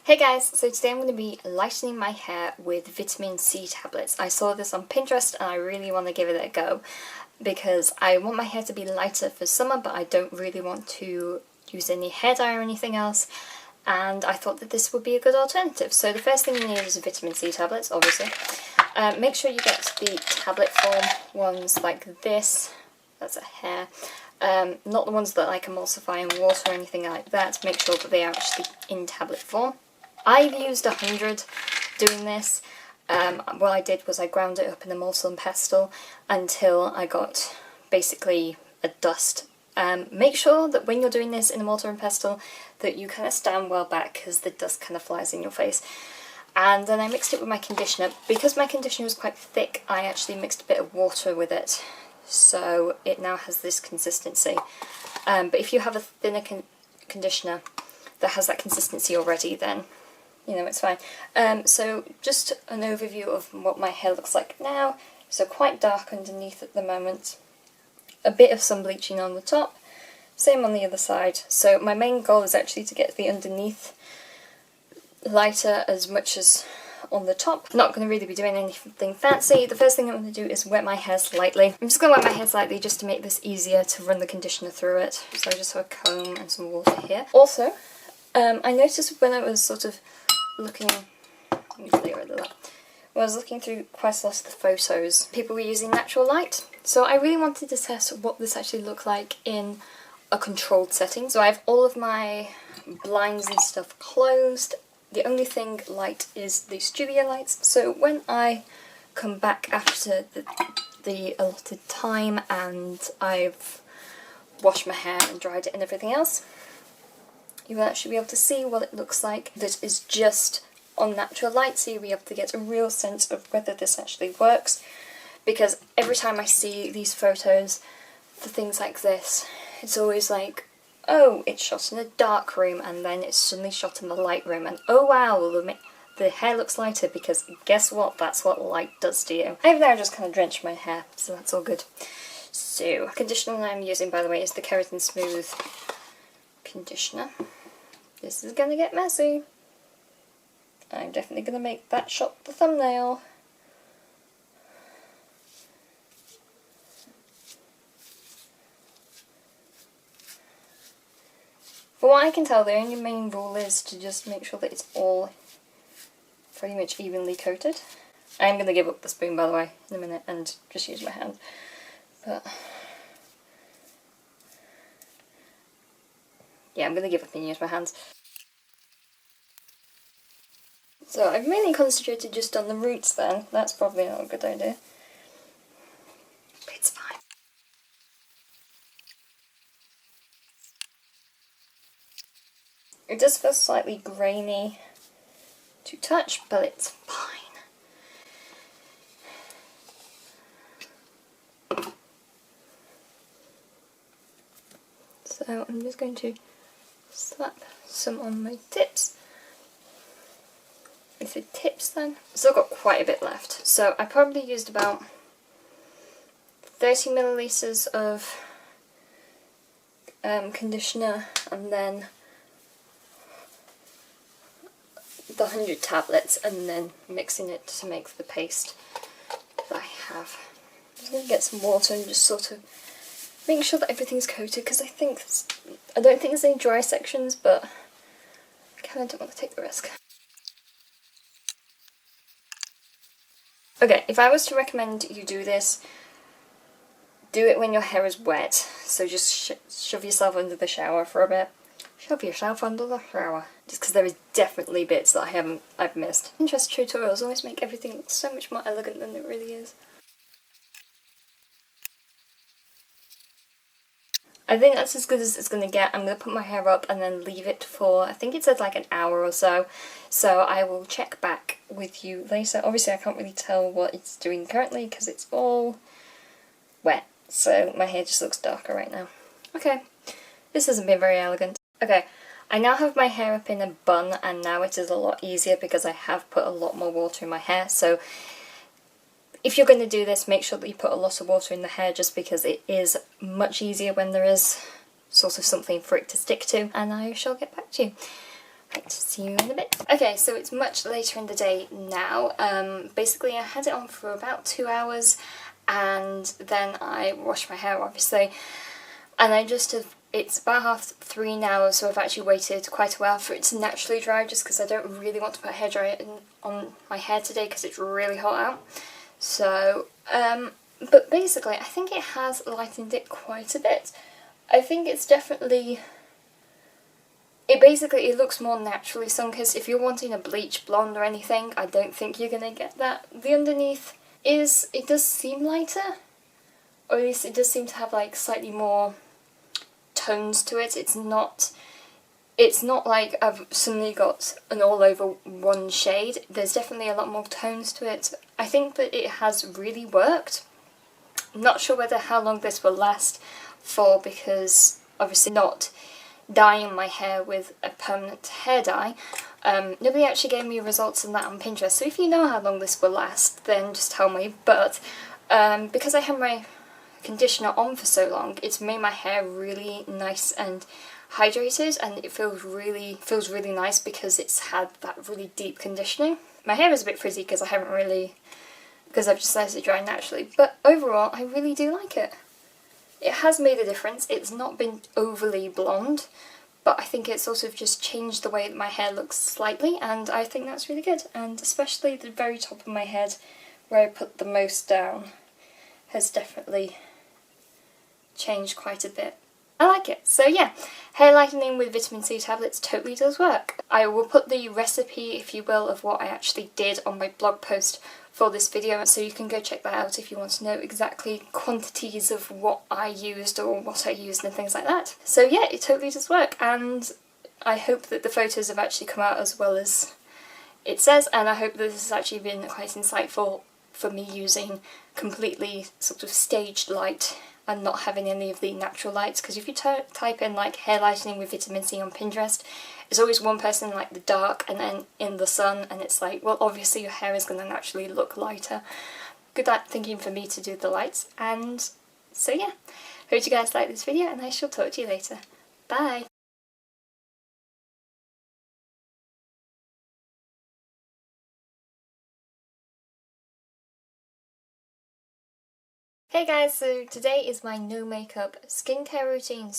Hey guys, so today I'm going to be lightening my hair with vitamin C tablets. I saw this on Pinterest and I really want to give it a go because I want my hair to be lighter for summer, but I don't really want to use any hair dye or anything else, and I thought that this would be a good alternative. So the first thing you need is vitamin C tablets, obviously. Make sure you get the tablet form ones like this. That's a hair. Not the ones that like emulsify in water or anything like that. Make sure that they are actually in tablet form. I've used 100 doing this. What I did was I ground it up in a mortar and pestle until I got basically a dust. Make sure that when you're doing this in a mortar and pestle that you kind of stand well back because the dust kind of flies in your face. And then I mixed it with my conditioner. Because my conditioner was quite thick, I actually mixed a bit of water with it. So it now has this consistency. But if you have a thinner conditioner that has that consistency already, then you know it's fine. So just an overview of what my hair looks like now. So quite dark underneath at the moment. A bit of sun bleaching on the top. Same on the other side. So my main goal is actually to get the underneath lighter as much as on the top. Not going to really be doing anything fancy. The first thing I'm going to do is wet my hair slightly. I'm just going to wet my hair slightly just to make this easier to run the conditioner through it. So I just have a comb and some water here. Also, I noticed when I was sort of looking, let me clear it up. When I was looking through quite a lot of the photos, people were using natural light. So I really wanted to test what this actually looked like in a controlled setting. So I have all of my blinds and stuff closed. The only thing light is the studio lights. So when I come back after the allotted time and I've washed my hair and dried it and everything else, you will actually be able to see what it looks like that is just on natural light, so you'll be able to get a real sense of whether this actually works. Because every time I see these photos for things like this, it's always like, oh, it's shot in a dark room and then it's suddenly shot in the light room, and oh wow, the hair looks lighter, because guess what, that's what light does to you. I've now just kind of drenched my hair, so that's all good. So, conditioner I'm using, by the way, is the Keratin Smooth conditioner. This is going to get messy. I'm definitely going to make that shot the thumbnail. From what I can tell, the only main rule is to just make sure that it's all pretty much evenly coated. I'm going to give up the spoon, by the way, in a minute and just use my hand. But yeah, I'm going to give up and use my hands. So I've mainly concentrated just on the roots then. That's probably not a good idea. But it's fine. It does feel slightly grainy to touch, but it's fine. So I'm just going to slap some on my tips. Is it tips then? Still got quite a bit left. So I probably used about 30 millilitres of conditioner and then the 100 tablets, and then mixing it to make the paste that I have. I'm just going to get some water and just sort of make sure that everything's coated, because I don't think there's any dry sections, but I kind of don't want to take the risk. Okay, if I was to recommend you do this, do it when your hair is wet. So just shove yourself under the shower for a bit. Shove yourself under the shower. Just because there is definitely bits that I've missed. Pinterest tutorials always make everything look so much more elegant than it really is. I think that's as good as it's going to get. I'm going to put my hair up and then leave it for, I think it said like an hour or so. So I will check back with you later. Obviously I can't really tell what it's doing currently because it's all wet. So my hair just looks darker right now. Okay, this hasn't been very elegant. Okay, I now have my hair up in a bun, and now it is a lot easier because I have put a lot more water in my hair. So if you're going to do this, make sure that you put a lot of water in the hair, just because it is much easier when there is sort of something for it to stick to, and I shall get back to you. Right, see you in a bit. Okay, so it's much later in the day now. Basically I had it on for about 2 hours and then I washed my hair obviously, and I just have, it's about 3:30 now, so I've actually waited quite a while for it to naturally dry just because I don't really want to put hairdryer on my hair today because it's really hot out. So, but basically I think it has lightened it quite a bit. I think it's definitely, it looks more naturally sun-kissed. If you're wanting a bleach blonde or anything, I don't think you're gonna get that. The underneath it does seem lighter, or at least it does seem to have like slightly more tones to it. It's not like I've suddenly got an all over one shade. There's definitely a lot more tones to it. I think that it has really worked. I'm not sure how long this will last for, because obviously not dyeing my hair with a permanent hair dye. Nobody actually gave me results on that on Pinterest, so if you know how long this will last then just tell me. But because I had my conditioner on for so long, it's made my hair really nice and hydrated, and it feels really nice because it's had that really deep conditioning. My hair is a bit frizzy because I've just let it dry naturally, but overall I really do like it. It has made a difference. It's not been overly blonde, but I think it's sort of just changed the way that my hair looks slightly, and I think that's really good. And especially the very top of my head, where I put the most down, has definitely changed quite a bit. I like it. So yeah, hair lightening with vitamin C tablets totally does work. I will put the recipe, if you will, of what I actually did on my blog post for this video, so you can go check that out if you want to know exactly quantities of what I used or what I used and things like that. So yeah, it totally does work, and I hope that the photos have actually come out as well as it says, and I hope that this has actually been quite insightful for me using completely sort of staged light and not having any of the natural lights, because if you type in like hair lightening with vitamin C on Pinterest, it's always one person in like the dark and then in the sun, and it's like, well, obviously your hair is going to naturally look lighter. Good thinking for me to do the lights. And so yeah, hope you guys like this video, and I shall talk to you later. Bye! Hey guys, so today is my no makeup skincare routine.